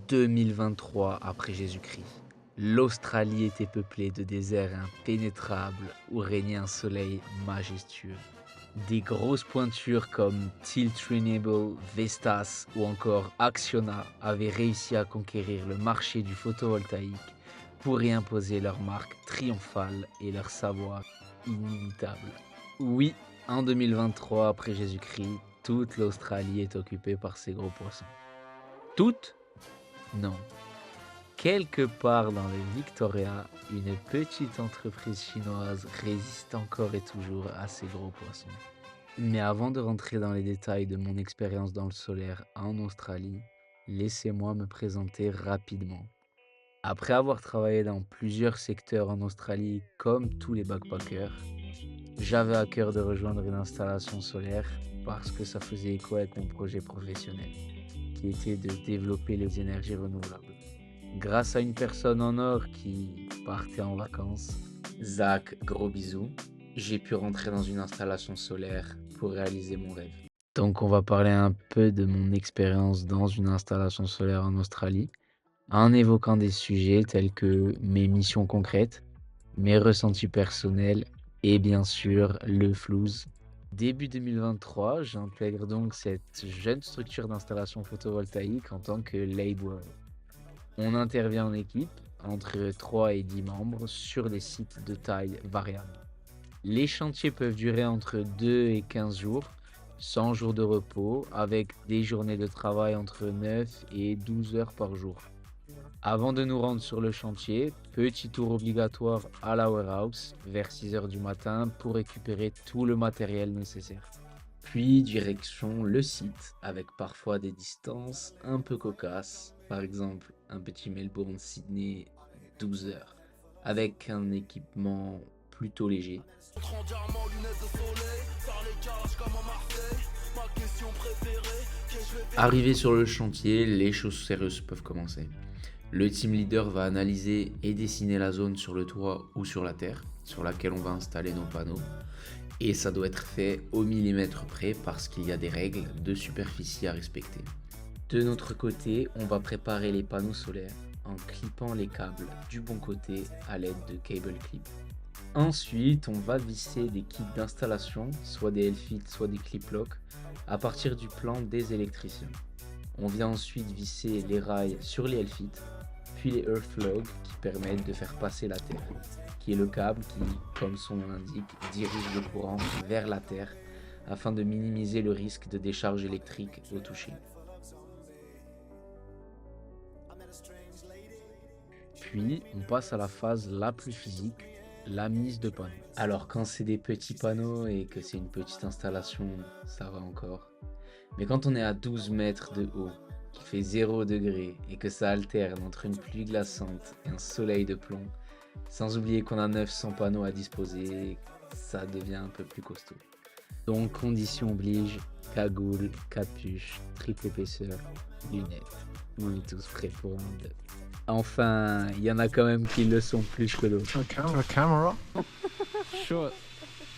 2023 après Jésus-Christ. L'Australie était peuplée de déserts impénétrables où régnait un soleil majestueux. Des grosses pointures comme Tiltrinable, Vestas ou encore Acciona avaient réussi à conquérir le marché du photovoltaïque pour y imposer leur marque triomphale et leur savoir inimitable. Oui, en 2023 après Jésus-Christ, toute l'Australie est occupée par ces gros poissons. Toute? Non. Quelque part dans le Victoria, une petite entreprise chinoise résiste encore et toujours à ces gros poissons. Mais avant de rentrer dans les détails de mon expérience dans le solaire en Australie, laissez-moi me présenter rapidement. Après avoir travaillé dans plusieurs secteurs en Australie comme tous les backpackers, j'avais à cœur de rejoindre une installation solaire parce que ça faisait écho avec mon projet professionnel, qui était de développer les énergies renouvelables. Grâce à une personne en or qui partait en vacances, Zach, gros bisous, j'ai pu rentrer dans une installation solaire pour réaliser mon rêve. Donc on va parler un peu de mon expérience dans une installation solaire en Australie, en évoquant des sujets tels que mes missions concrètes, mes ressentis personnels et bien sûr le flouze. Début 2023, j'intègre donc cette jeune structure d'installation photovoltaïque en tant que laborer. On intervient en équipe, entre 3 et 10 membres, sur des sites de taille variable. Les chantiers peuvent durer entre 2 et 15 jours, 100 jours de repos, avec des journées de travail entre 9 et 12 heures par jour. Avant de nous rendre sur le chantier, petit tour obligatoire à la warehouse vers 6 heures du matin pour récupérer tout le matériel nécessaire. Puis direction le site avec parfois des distances un peu cocasses, par exemple un petit Melbourne-Sydney 12 heures, avec un équipement plutôt léger. Arrivé sur le chantier, les choses sérieuses peuvent commencer. Le team leader va analyser et dessiner la zone sur le toit ou sur la terre sur laquelle on va installer nos panneaux. Et ça doit être fait au millimètre près parce qu'il y a des règles de superficie à respecter. De notre côté, on va préparer les panneaux solaires en clippant les câbles du bon côté à l'aide de cable clip. Ensuite, on va visser des kits d'installation, soit des L-Fit, soit des clip lock, à partir du plan des électriciens. On vient ensuite visser les rails sur les L-Fit, puis les Earth Log qui permettent de faire passer la terre, qui est le câble qui, comme son nom l'indique, dirige le courant vers la terre afin de minimiser le risque de décharge électrique au toucher. Puis, on passe à la phase la plus physique, la mise de panneaux. Alors quand c'est des petits panneaux et que c'est une petite installation, ça va encore. Mais quand on est à 12 mètres de haut, qu'il fait 0 degré et que ça alterne entre une pluie glaçante et un soleil de plomb, sans oublier qu'on a 900 panneaux à disposer, ça devient un peu plus costaud. Donc condition oblige, cagoule, capuche, triple épaisseur, lunettes. On est tous prêts pour un 2. Enfin, il y en a quand même qui le sont plus que d'autres. Camera. Sure.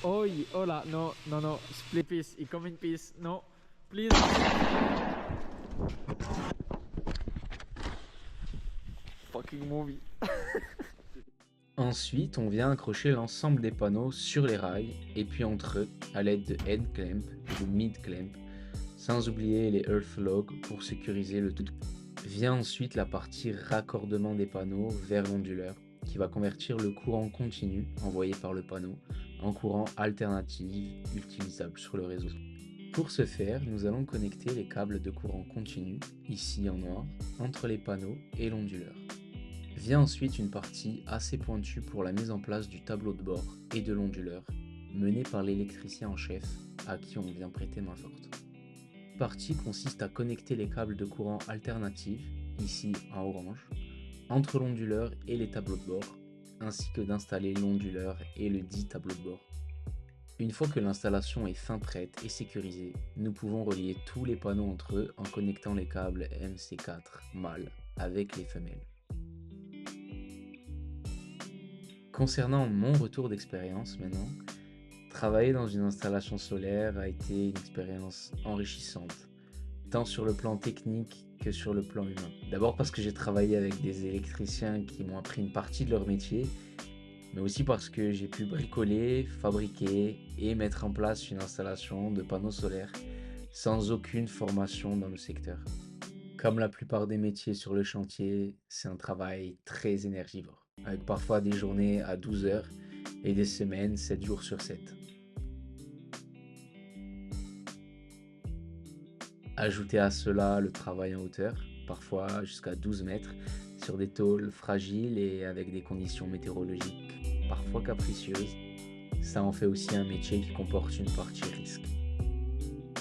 Oi, hola, no, no, no, split piece, I come in peace, no, please. Fucking movie. Ensuite, on vient accrocher l'ensemble des panneaux sur les rails et puis entre eux à l'aide de head clamp ou mid clamp, sans oublier les earth log pour sécuriser le tout. Vient ensuite la partie raccordement des panneaux vers l'onduleur qui va convertir le courant continu envoyé par le panneau en courant alternatif utilisable sur le réseau. Pour ce faire, nous allons connecter les câbles de courant continu, ici en noir, entre les panneaux et l'onduleur. Vient ensuite une partie assez pointue pour la mise en place du tableau de bord et de l'onduleur, menée par l'électricien en chef à qui on vient prêter main forte. Cette partie consiste à connecter les câbles de courant alternatif, ici en orange, entre l'onduleur et les tableaux de bord, ainsi que d'installer l'onduleur et le dit tableau de bord. Une fois que l'installation est fin prête et sécurisée, nous pouvons relier tous les panneaux entre eux en connectant les câbles MC4 mâles avec les femelles. Concernant mon retour d'expérience maintenant, travailler dans une installation solaire a été une expérience enrichissante, tant sur le plan technique que sur le plan humain. D'abord parce que j'ai travaillé avec des électriciens qui m'ont appris une partie de leur métier, mais aussi parce que j'ai pu bricoler, fabriquer et mettre en place une installation de panneaux solaires sans aucune formation dans le secteur. Comme la plupart des métiers sur le chantier, c'est un travail très énergivore, avec parfois des journées à 12 heures et des semaines 7 jours sur 7. Ajoutez à cela le travail en hauteur, parfois jusqu'à 12 mètres, sur des tôles fragiles et avec des conditions météorologiques parfois capricieuses. Ça en fait aussi un métier qui comporte une partie risque.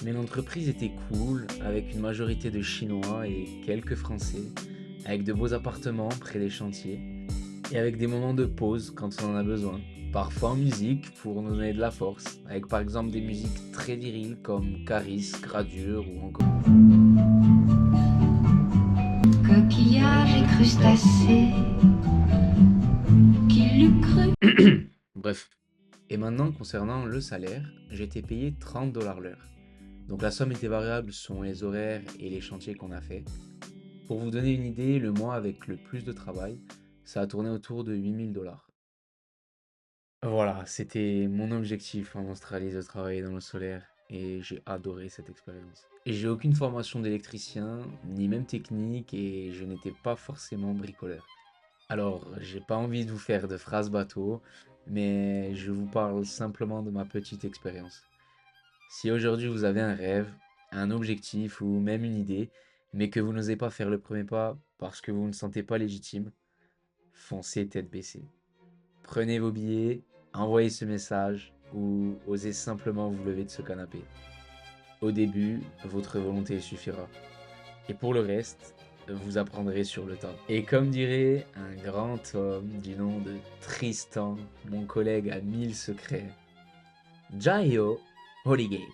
Mais l'entreprise était cool, avec une majorité de Chinois et quelques Français, avec de beaux appartements près des chantiers, et avec des moments de pause quand on en a besoin. Parfois en musique pour nous donner de la force, avec par exemple des musiques très viriles comme Caris, Gradure ou encore... Coquillages et crustacés, qui l'eût cru. Bref. Et maintenant, concernant le salaire, j'étais payé 30 $ l'heure. Donc la somme était variable selon les horaires et les chantiers qu'on a fait. Pour vous donner une idée, le mois avec le plus de travail, ça a tourné autour de 8 000 $. Voilà, c'était mon objectif en Australie de travailler dans le solaire et j'ai adoré cette expérience. Et j'ai aucune formation d'électricien, ni même technique et je n'étais pas forcément bricoleur. Alors, j'ai pas envie de vous faire de phrases bateau, mais je vous parle simplement de ma petite expérience. Si aujourd'hui vous avez un rêve, un objectif ou même une idée, mais que vous n'osez pas faire le premier pas parce que vous ne sentez pas légitime, foncez tête baissée. Prenez vos billets, envoyez ce message ou osez simplement vous lever de ce canapé. Au début, votre volonté suffira. Et pour le reste, vous apprendrez sur le tas. Et comme dirait un grand homme du nom de Tristan, mon collègue à 1000 secrets, Jayo Holigay,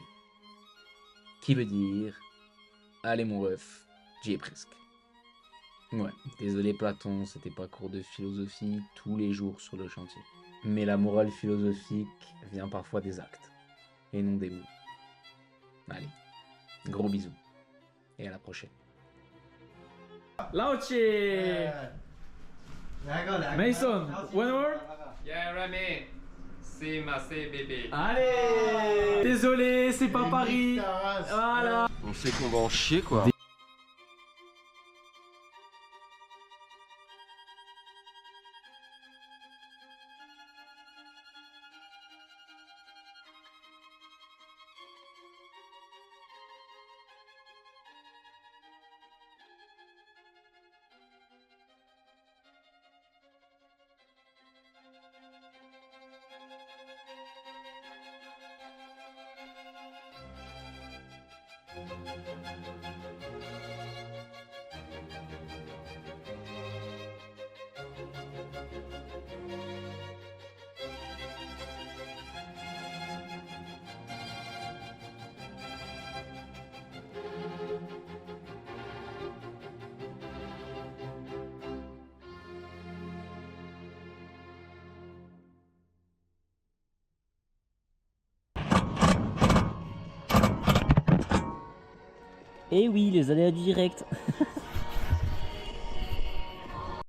qui veut dire allez mon ref, j'y ai presque. Ouais, désolé Platon, c'était pas cours de philosophie tous les jours sur le chantier. Mais la morale philosophique vient parfois des actes, et non des mots. Allez, gros bisous, et à la prochaine. Lauchi! Mason, one word? Yeah, Remy. C'est massé bébé. Allez! Désolé, c'est pas Paris. Voilà. On sait qu'on va en chier quoi. Eh oui, les aléas du direct.